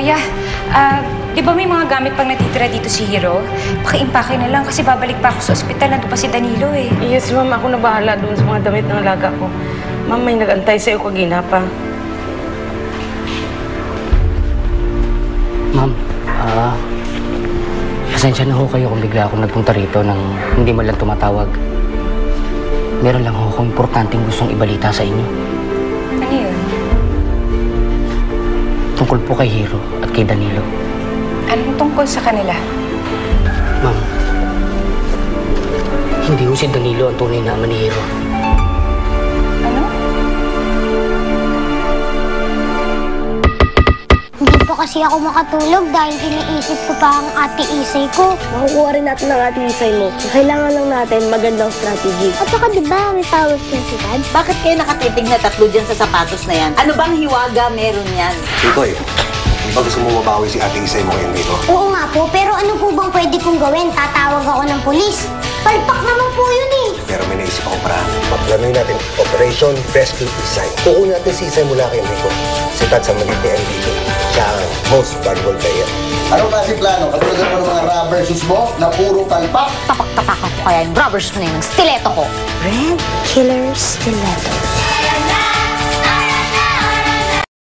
Yeah. Di ba may mga gamit pang natitira dito si Hiro? Paki-impake na lang kasi babalik pa ako sa ospital. Nandun pa si Danilo eh. Yes, ma'am. Ako na bahala doon sa mga damit ng alaga ko. Ma'am, may nag-antay sa'yo kagina pa. Ma'am, pasensya na ho kayo kung bigla akong nagpunta rito nang hindi man lang tumatawag. Meron lang ho akong importanteng gustong ibalita sa inyo. Ano yun? Tungkol po kay Hiro at kay Danilo. Anong tungkol sa kanila? Ma'am, hindi ho si Danilo ang tunay na ama ni Hiro. Ano? Hindi pa kasi ako makatulog dahil iniisip ko pa ang ate Isay ko. Makukuha rin natin ang ate Isay mo. Kailangan lang natin magandang strategy. At saka diba may power sensitive? Bakit kayo nakatitig na tatlo dyan sa sapatos na yan? Ano bang hiwaga meron yan? Titoy, di ba gusto mo mabawi si ate Isay mo ngayon dito? Oo nga po, pero ano po bang pwede kong gawin? Tatawag ako ng pulis. Palpak naman po yun eh. Pero may naisip akong paraan. Pagplanuin natin Operation Rescue Isay. Kukunin natin si Isay mula kay Enrico. Si Tat sa Manite MVP. Siya ang most valuable player. Ano kasi plano? Katulad mo ng mga rubber shoes mo na puro talpak? Tapak-tapakan ko kaya yung rubber shoes na yun ng stiletto ko. Red Killer Stilettos.